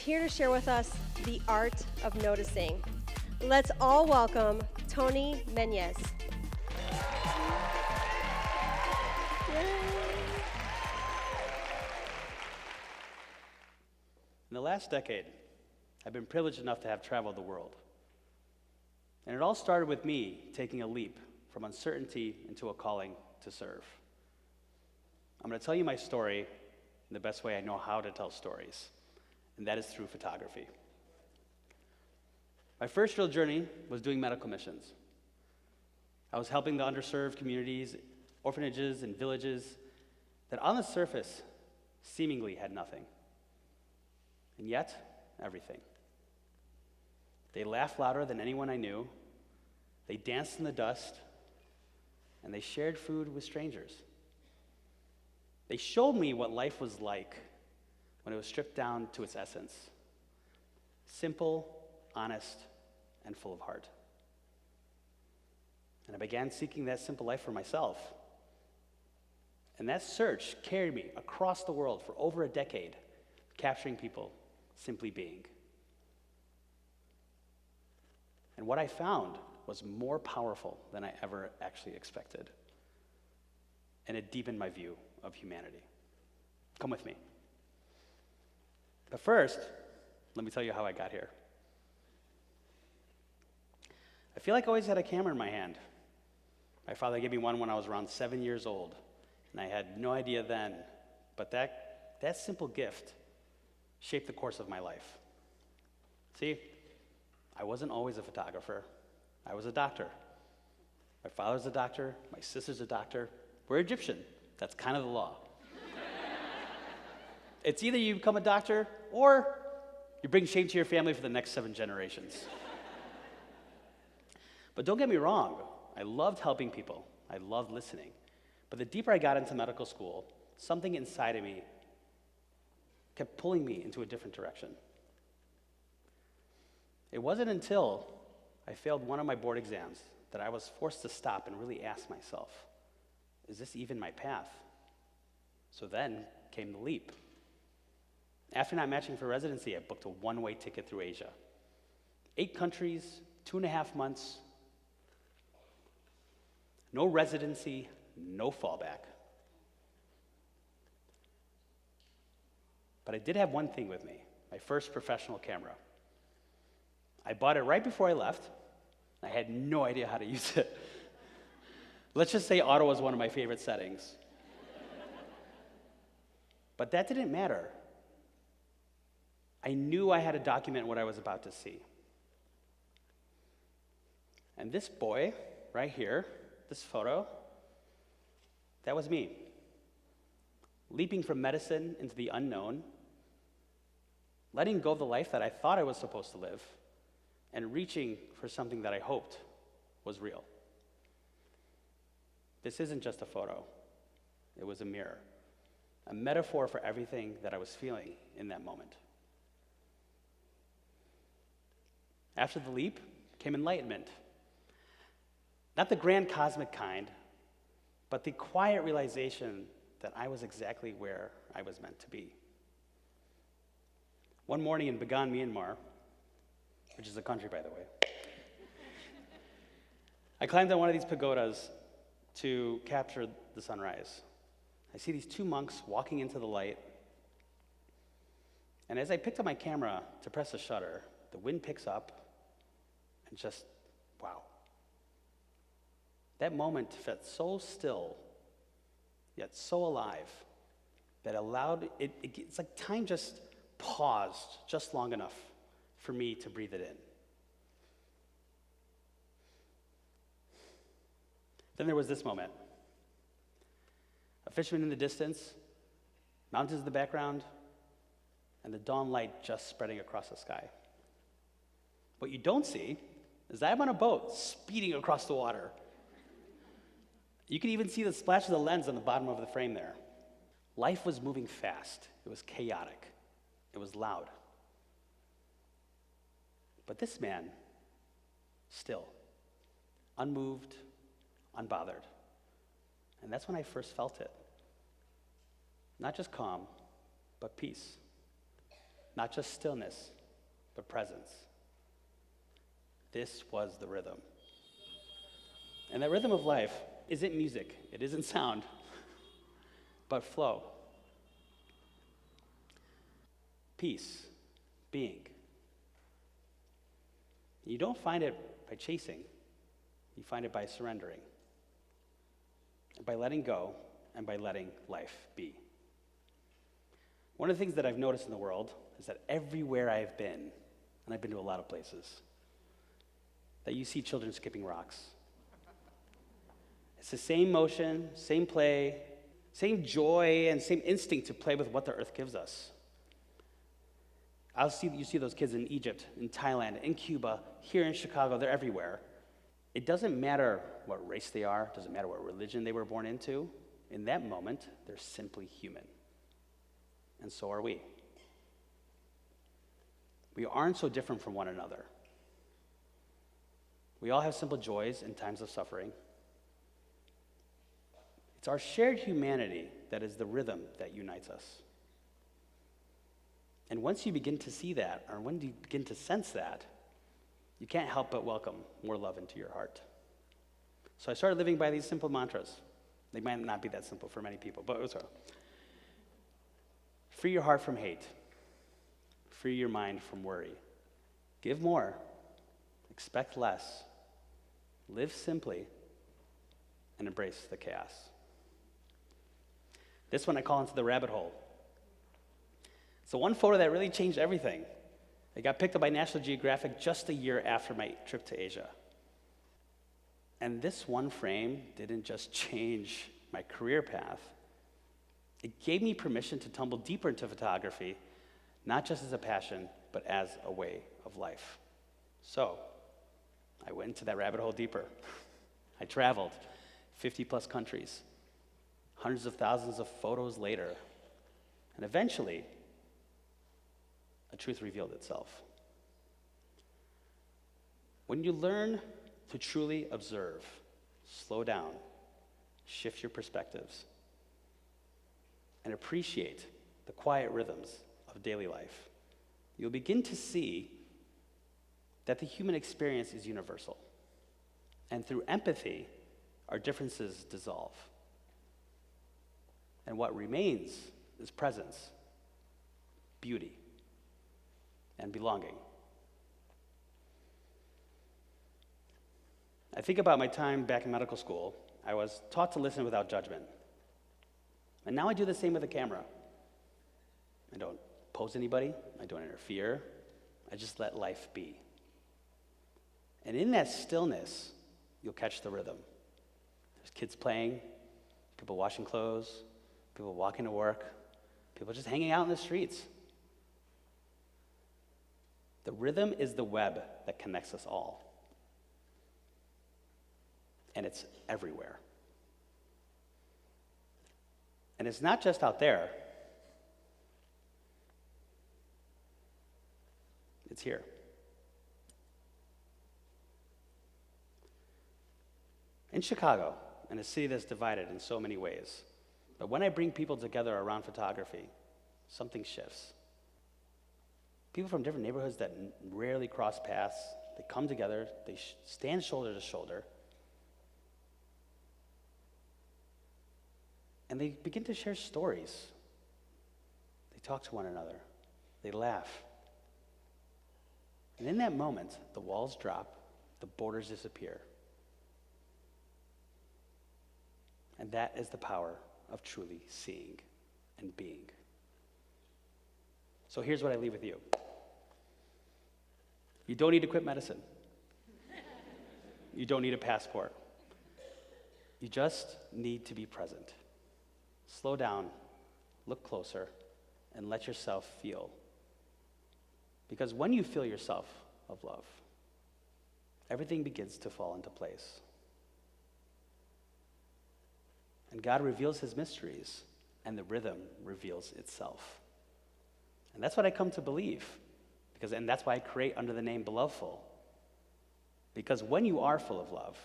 here to share with us the art of noticing. Let's all welcome Tony Menias. In the last decade, I've been privileged enough to have traveled the world. And it all started with me taking a leap from uncertainty into a calling to serve. I'm going to tell you my story in the best way I know how to tell stories, and that is through photography. My first real journey was doing medical missions. I was helping the underserved communities, orphanages, and villages that on the surface seemingly had nothing, and yet everything. They laughed louder than anyone I knew, they danced in the dust, and they shared food with strangers. They showed me what life was like when it was stripped down to its essence. Simple, honest, and full of heart. And I began seeking that simple life for myself. And that search carried me across the world for over a decade, capturing people simply being. And what I found was more powerful than I ever actually expected. And it deepened my view of humanity. Come with me. But first, let me tell you how I got here. I feel like I always had a camera in my hand. My father gave me one when I was around 7 years old, and I had no idea then, but that simple gift shaped the course of my life. See, I wasn't always a photographer. I was a doctor. My father's a doctor, my sister's a doctor. We're Egyptian. That's kind of the law. It's either you become a doctor or you bring shame to your family for the next 7 generations. But don't get me wrong, I loved helping people. I loved listening. But the deeper I got into medical school, something inside of me kept pulling me into a different direction. It wasn't until I failed one of my board exams that I was forced to stop and really ask myself, is this even my path? So then came the leap. After not matching for residency, I booked a one-way ticket through Asia. 8 countries, 2.5 months, no residency, no fallback. But I did have one thing with me, my first professional camera. I bought it right before I left. I had no idea how to use it. Let's just say auto was one of my favorite settings. But that didn't matter. I knew I had to document what I was about to see. And this boy, right here, this photo, that was me. Leaping from medicine into the unknown, letting go of the life that I thought I was supposed to live, and reaching for something that I hoped was real. This isn't just a photo. It was a mirror, a metaphor for everything that I was feeling in that moment. After the leap came enlightenment. Not the grand cosmic kind, but the quiet realization that I was exactly where I was meant to be. One morning in Bagan, Myanmar, which is a country, by the way, I climbed on one of these pagodas to capture the sunrise. I see these 2 monks walking into the light, and as I picked up my camera to press the shutter, the wind picks up, and just, wow. That moment felt so still, yet so alive, that it's like time just paused just long enough for me to breathe it in. Then there was this moment. A fisherman in the distance, mountains in the background, and the dawn light just spreading across the sky. What you don't see is that I'm on a boat speeding across the water. You can even see the splash of the lens on the bottom of the frame there. Life was moving fast. It was chaotic. It was loud. But this man, still, unmoved, unbothered. And that's when I first felt it. Not just calm, but peace. not just stillness, but presence. This was the rhythm. And that rhythm of life isn't music, it isn't sound, but flow. Peace, being. You don't find it by chasing, you find it by surrendering, by letting go, and by letting life be. One of the things that I've noticed in the world is that everywhere I've been, and I've been to a lot of places, that you see children skipping rocks. It's the same motion, same play, same joy, and same instinct to play with what the earth gives us. You see those kids in Egypt, in Thailand, in Cuba, here in Chicago, they're everywhere. It doesn't matter what race they are, it doesn't matter what religion they were born into. In that moment, they're simply human. And so are we. We aren't so different from one another. We all have simple joys in times of suffering. It's our shared humanity that is the rhythm that unites us. And once you begin to see that, or when you begin to sense that, you can't help but welcome more love into your heart. So I started living by these simple mantras. They might not be that simple for many people, but it's okay. Free your heart from hate. Free your mind from worry. Give more. Expect less. Live simply. And embrace the chaos. This one I call into the rabbit hole. It's the one photo that really changed everything. It got picked up by National Geographic just a year after my trip to Asia. And this one frame didn't just change my career path. It gave me permission to tumble deeper into photography, not just as a passion, but as a way of life. So, I went into that rabbit hole deeper. I traveled 50 plus countries, hundreds of thousands of photos later, and eventually, a truth revealed itself. When you learn to truly observe, slow down, shift your perspectives, and appreciate the quiet rhythms of daily life, you'll begin to see that the human experience is universal. And through empathy, our differences dissolve. And what remains is presence, beauty, and belonging. I think about my time back in medical school. I was taught to listen without judgment. And now I do the same with the camera. I don't pose anybody. I don't interfere. I just let life be. And in that stillness, you'll catch the rhythm. There's kids playing, people washing clothes, people walking to work, people just hanging out in the streets. The rhythm is the web that connects us all. And it's everywhere. And it's not just out there. It's here. In Chicago, in a city that's divided in so many ways, but when I bring people together around photography, something shifts. People from different neighborhoods that rarely cross paths, they come together, they stand shoulder to shoulder, and they begin to share stories. They talk to one another. They laugh. And in that moment, the walls drop, the borders disappear. And that is the power of truly seeing and being. So here's what I leave with you. You don't need to quit medicine. You don't need a passport. You just need to be present. Slow down, look closer, and let yourself feel. Because when you feel yourself of love, everything begins to fall into place. And God reveals his mysteries, and the rhythm reveals itself. And that's what I come to believe. And that's why I create under the name Beloveful. Because when you are full of love,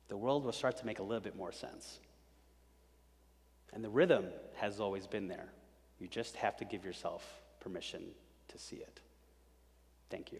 the world will start to make a little bit more sense. And the rhythm has always been there. You just have to give yourself permission to see it. Thank you.